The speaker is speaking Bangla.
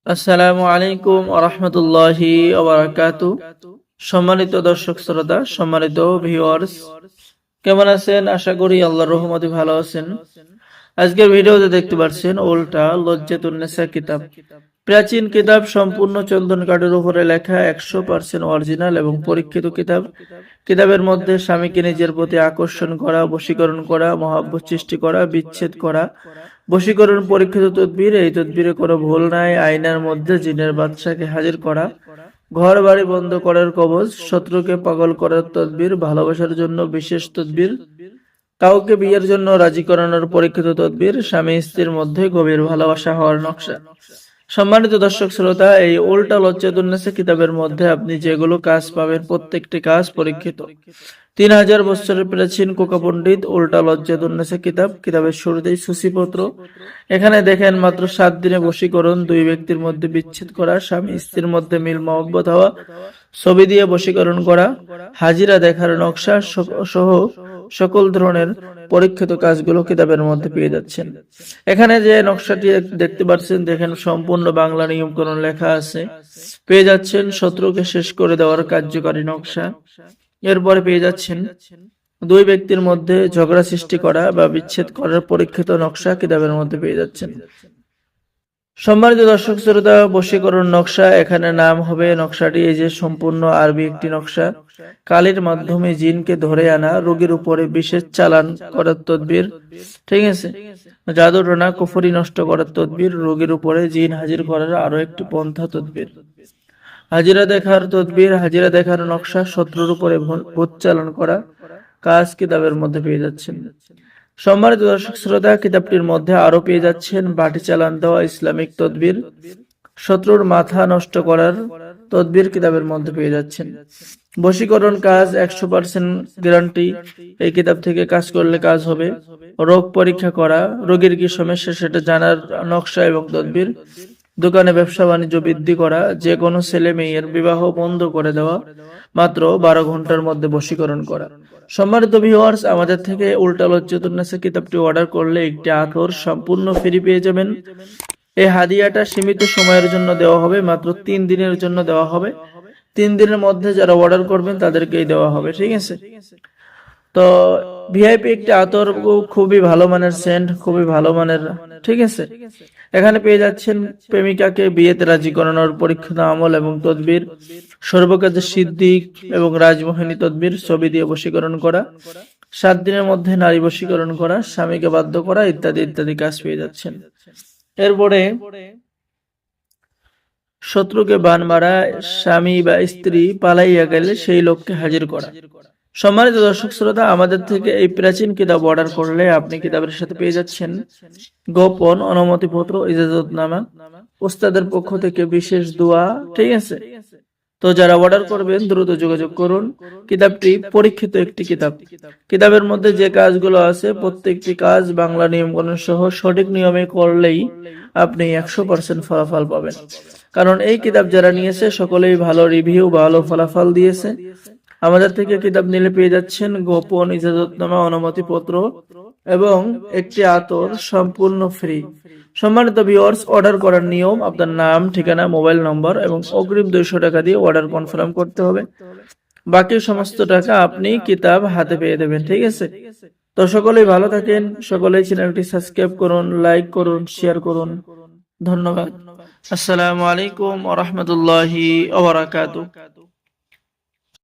আসসালামু আলাইকুম ওয়া রাহমাতুল্লাহি ওয়া বারাকাতুহু। সম্মানিত দর্শক শ্রোতা, সম্মানিত ভিউয়ার্স, কেমন আছেন? আশা করি আল্লাহর রহমতে ভালো আছেন। আজকের ভিডিওতে দেখতে পাচ্ছেন উল্টা লজ্জাতুন নেসা কিতাব। প্রাচীন কিতাব, সম্পূর্ণ চন্দন কাঠের উপরে লেখা, 100% অরিজিনাল এবং পরীক্ষিত কিতাব। কিতাবের মধ্যে স্বামীকে নিজের প্রতি আকর্ষণ করা, বশীকরণ করা, মহব্বত সৃষ্টি করা, বিচ্ছেদ করা, বশীকরণ পরীক্ষিত তদবির। এই তদবিরে কোনো ভুল নাই। আয়নার মধ্যে জিনের বাদশাকে হাজির করা, ঘর বাড়ি বন্ধ করার কবজ, শত্রুকে পাগল করার তদবির, ভালোবাসার জন্য বিশেষ তদবির, কাউকে বিয়ের জন্য রাজি করানোর পরীক্ষিত তদবির, স্বামী স্ত্রীর মধ্যে গভীর ভালোবাসা হওয়ার নকশা। সম্মানিত দর্শক শ্রোতা, এই উল্টা লজ্জাতুন্নেসা কিতাবের মধ্যে আপনি যেগুলো কাজ পাবেন, প্রত্যেকটি কাজ পরীক্ষিত। 3000 বছরের প্রাচীন কোকা পণ্ডিত উল্টা লজ্জাতুন্নেসা কিতাব। কিতাবের শুরুতেই সূচিপত্র। এখানে দেখেন, মাত্র 7 দিনে বশীকরণ, 2 ব্যক্তির মধ্যে বিচ্ছেদ করা, স্বামী স্ত্রীর মধ্যে মিল মহব্বত হওয়া, ছবি দিয়ে বশীকরণ করা, হাজিরা দেখার নকশা সহ সকল ধরনের পরীক্ষিত কাজগুলো কিতাবের মধ্যে পেয়ে যাচ্ছেন। এখানে যে নকশাটি দেখতে পাচ্ছেন, দেখেন সম্পূর্ণ বাংলা নিয়মকানুন লেখা আছে। পেয়ে যাচ্ছেন শত্রুকে শেষ করে দেওয়ার কার্যকারী নকশা। এরপরে পেয়ে যাচ্ছেন 2 ব্যক্তির মধ্যে ঝগড়া সৃষ্টি করা বা বিচ্ছেদ করার পরীক্ষিত নকশা কিতাবের মধ্যে পেয়ে যাচ্ছেন। সম্মানিত দর্শক শ্রোতা, বশীকরণ নকশা, এখানে নাম হবে নকশাটি, এই যে সম্পূর্ণ আরবি একটি নকশা। কালির মাধ্যমে জিনকে ধরে আনা, রোগীর উপরে বিশেষ চালান করার তদবির, ঠিক আছে। জাদু টোনা কুফরি নষ্ট করার তদবির, রোগীর উপরে জিন হাজির করার আরো একটি পন্থা তদবির। হাজিরা দেখার তদবির, হাজিরা দেখার নকশা, শত্রুর উপরে ভূত চালান করা কাজ কিতাবের মধ্যে পেয়ে যাচ্ছেন। সম্মানিত দর্শক শ্রোতা, কিতাবটির মধ্যে আরো পেয়ে যাচ্ছেন বাটি চালান দেওয়া ইসলামিক তদবির, শত্রুর মাথা নষ্ট করার তদবির কিতাবের মধ্যে পেয়ে যাচ্ছেন। বশীকরণ কাজ 100% গ্যারান্টি, এই কিতাব থেকে কাজ করলে কাজ হবে। রোগ পরীক্ষা করা, রোগীর কি সমস্যা সেটা জানার নকশা এবং তদবির। দোকানে ব্যবসা বাণিজ্য বৃদ্ধি করা, যে কোনো ছেলে মেয়ের বিবাহ বন্ধ করে দেওয়া, মাত্র 12 ঘন্টার মধ্যে বশীকরণ করা। সম্মানিত ভিউয়ার্স, আমাদের থেকে উল্টা লজ্জাতুন্নেসা কিতাবটি অর্ডার করলে একটি আতর সম্পূর্ণ ফ্রি পেয়ে যাবেন। এই হাদিয়াটা সীমিত সময়ের জন্য দেওয়া হবে, মাত্র 3 দিনের জন্য দেওয়া হবে। 3 দিনের মধ্যে যারা অর্ডার করবেন তাদেরকেই দেওয়া হবে, ঠিক আছে। তো ভিআইপি একটি আতর, খুবই ভালো মানের সেন্ট, খুবই ভালো মানের, ঠিক আছে। এখানে পেয়ে যাচ্ছেন প্রেমিকাকে বিয়েতে রাজি করানোর পরীক্ষিত আমল এবং তদবির, সর্বকাজে সিদ্দিক এবং রাজমোহিনী তদবির, ছবি দিয়ে বশীকরণ করা, 7 দিনের মধ্যে নারী বশীকরণ করা, স্বামীকে বাধ্য করা, ইত্যাদি ইত্যাদি কাজ পেয়ে যাচ্ছেন। এরপরে শত্রুকে বান মারা, স্বামী বা স্ত্রী পালাইয়া গেলে সেই লোককে হাজির করা। সম্মানিত দর্শক শ্রোতা, আমাদের থেকে এই প্রাচীন কিতাব অর্ডার করলে আপনি কিতাবের সাথে পেয়ে যাচ্ছেন গোপন অনুমতিপত্র, ইজাজতনামা, উস্তাদের পক্ষ থেকে বিশেষ দোয়া, ঠিক আছে। তো যারা অর্ডার করবেন দ্রুত যোগাযোগ করুন। কিতাবটি পরীক্ষিত একটি কিতাব। কিতাবের মধ্যে যে কাজগুলো আছে প্রত্যেকটি কাজ বাংলা নিয়মকানুন সহ সঠিক নিয়মে করলেই আপনি 100% ফলাফল পাবেন। কারণ এই কিতাব যারা নিয়েছে সকলেই ভালো রিভিউ, ভালো ফলাফল দিয়েছে। আমাদের থেকে কিতাব নিলে পেয়ে যাচ্ছেন গোপন ইজাজতনামা, অনুমতিপত্র এবং একটি আতর সম্পূর্ণ ফ্রি। সম্মানিত ভিউয়ার্স, অর্ডার করার নিয়ম: আপনার নাম, ঠিকানা, মোবাইল নম্বর এবং অগ্রিম 200 টাকা দিয়ে অর্ডার কনফার্ম করতে হবে। বাকি সমস্ত টাকা আপনি কিতাব হাতে পেয়ে দেবেন, ঠিক আছে। তো সকলেই ভালো থাকেন, সকলেই চ্যানেলটি সাবস্ক্রাইব করুন, লাইক করুন, শেয়ার করুন। ধন্যবাদ। আসসালামু আলাইকুম ওয়া রাহমাতুল্লাহি ওয়া বারাকাতুহু।